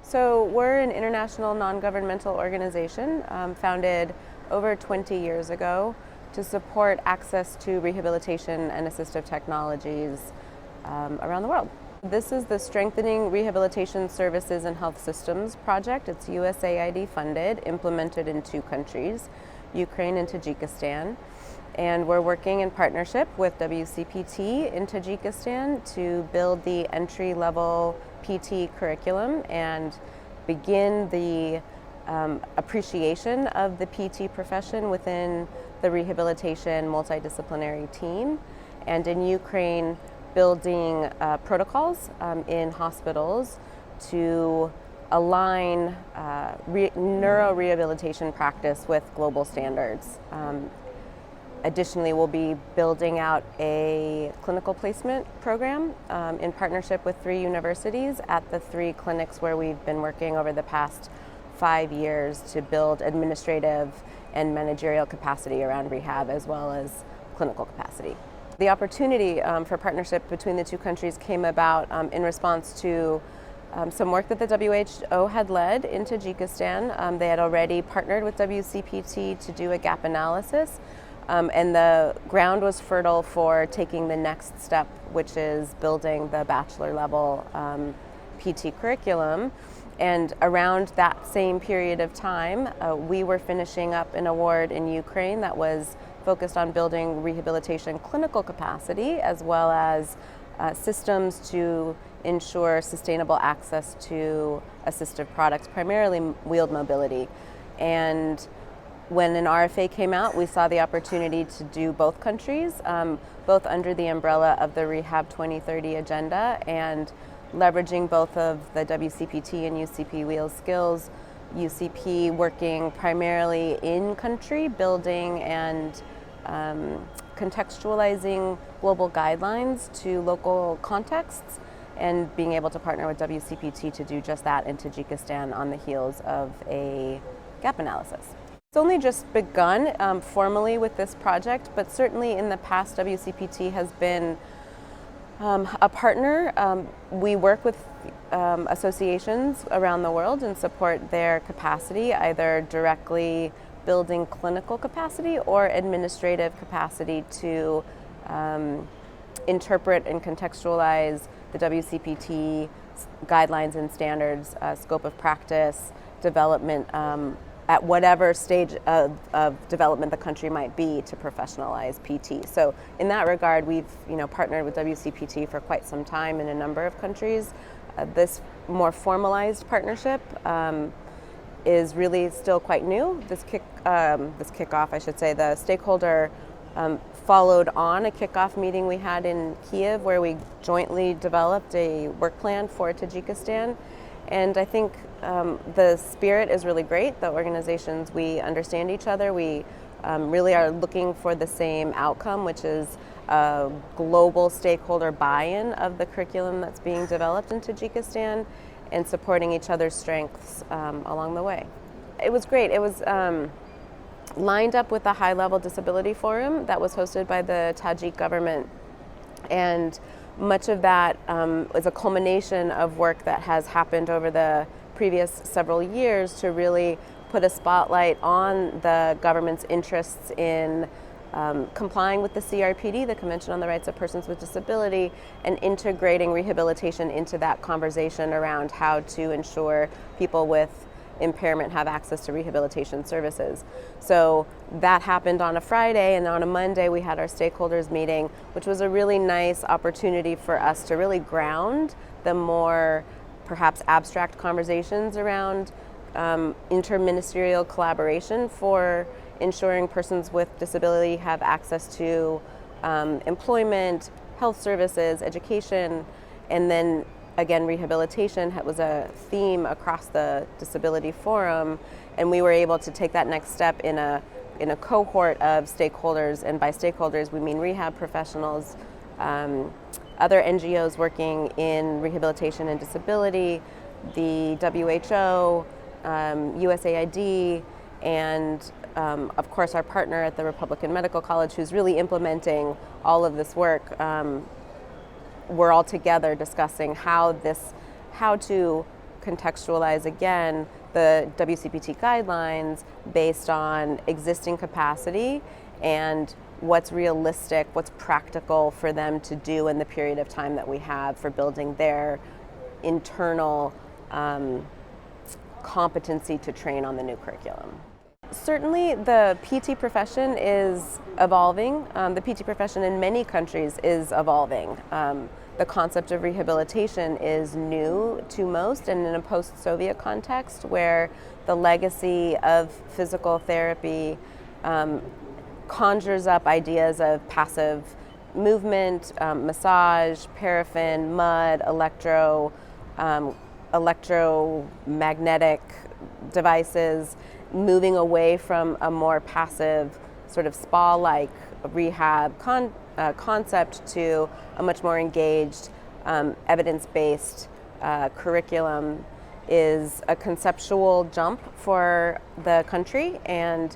So we're an international non-governmental organization founded over 20 years ago to support access to rehabilitation and assistive technologies around the world. This is the Strengthening Rehabilitation Services and Health Systems project. It's USAID funded, implemented in 2 countries, Ukraine and Tajikistan. And we're working in partnership with WCPT in Tajikistan to build the entry-level PT curriculum and begin the appreciation of the PT profession within the rehabilitation multidisciplinary team. And in Ukraine, building protocols in hospitals to align neurorehabilitation practice with global standards. Additionally, we'll be building out a clinical placement program in partnership with 3 universities at the 3 clinics where we've been working over the past 5 years to build administrative and managerial capacity around rehab as well as clinical capacity. The opportunity for partnership between the 2 countries came about in response to some work that the WHO had led in Tajikistan. They had already partnered with WCPT to do a gap analysis. And the ground was fertile for taking the next step, which is building the bachelor level PT curriculum. And around that same period of time, we were finishing up an award in Ukraine that was focused on building rehabilitation clinical capacity as well as systems to ensure sustainable access to assistive products, primarily wheeled mobility. And when an RFA came out, we saw the opportunity to do both countries, both under the umbrella of the Rehab 2030 agenda and leveraging both of the WCPT and UCP wheel skills. UCP working primarily in country, building and contextualizing global guidelines to local contexts, and being able to partner with WCPT to do just that in Tajikistan on the heels of a gap analysis. It's only just begun formally with this project, but certainly in the past WCPT has been a partner. We work with associations around the world and support their capacity, either directly building clinical capacity or administrative capacity to interpret and contextualize the WCPT guidelines and standards, scope of practice, development at whatever stage of development the country might be to professionalize PT. So in that regard, we've partnered with WCPT for quite some time in a number of countries. This more formalized partnership is really still quite new. This kickoff, I should say, the stakeholder followed on a kickoff meeting we had in Kiev where we jointly developed a work plan for Tajikistan. And I think the spirit is really great. The organizations, we understand each other. We really are looking for the same outcome, which is a global stakeholder buy-in of the curriculum that's being developed in Tajikistan and supporting each other's strengths along the way. It was great. It was lined up with a high-level disability forum that was hosted by the Tajik government. And much of that is a culmination of work that has happened over the previous several years to really put a spotlight on the government's interests in complying with the CRPD, the Convention on the Rights of Persons with Disability, and integrating rehabilitation into that conversation around how to ensure people with impairment have access to rehabilitation services. So that happened on a Friday, and on a Monday we had our stakeholders meeting, which was a really nice opportunity for us to really ground the more perhaps abstract conversations around interministerial collaboration for ensuring persons with disability have access to employment, health services, education, and then again, rehabilitation was a theme across the disability forum, and we were able to take that next step in a cohort of stakeholders, and by stakeholders we mean rehab professionals, other NGOs working in rehabilitation and disability, the WHO, USAID, and of course our partner at the Republican Medical College, who's really implementing all of this work. We're all together discussing how to contextualize again the WCPT guidelines based on existing capacity and what's realistic, what's practical for them to do in the period of time that we have for building their internal competency to train on the new curriculum. Certainly the PT profession is evolving. The PT profession in many countries is evolving. The concept of rehabilitation is new to most, and in a post-Soviet context where the legacy of physical therapy conjures up ideas of passive movement, massage, paraffin, mud, electromagnetic devices, moving away from a more passive sort of spa-like rehab concept to a much more engaged, evidence-based curriculum is a conceptual jump for the country, and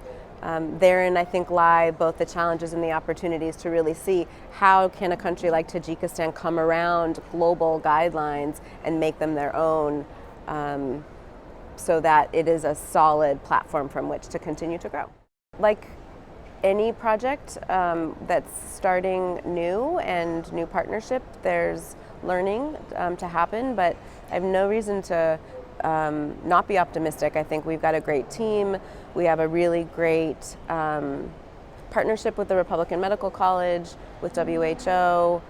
therein I think lie both the challenges and the opportunities to really see how can a country like Tajikistan come around global guidelines and make them their own, so that it is a solid platform from which to continue to grow. Like any project that's starting new and new partnership, there's learning to happen, but I have no reason to not be optimistic. I think we've got a great team. We have a really great partnership with the Republican Medical College, with WHO,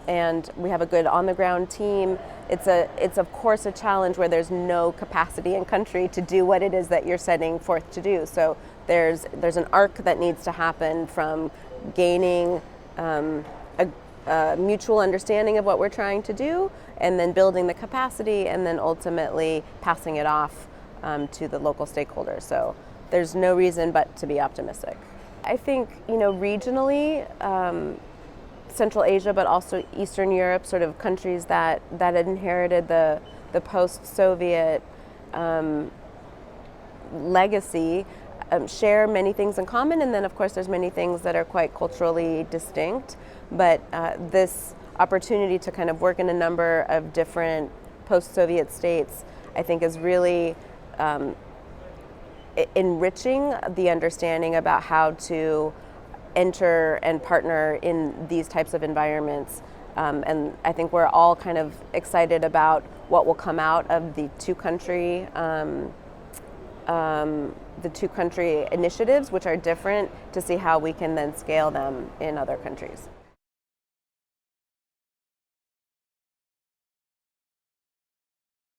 and we have a good on-the-ground team. It's of course a challenge where there's no capacity in country to do what it is that you're setting forth to do. So there's an arc that needs to happen from gaining a mutual understanding of what we're trying to do, and then building the capacity, and then ultimately passing it off to the local stakeholders. So there's no reason but to be optimistic. I think, regionally, Central Asia, but also Eastern Europe, sort of countries that had inherited the post-Soviet legacy, share many things in common, and then of course there's many things that are quite culturally distinct. But this opportunity to kind of work in a number of different post-Soviet states, I think, is really enriching the understanding about how to enter and partner in these types of environments. And I think we're all kind of excited about what will come out of the two-country initiatives, which are different, to see how we can then scale them in other countries.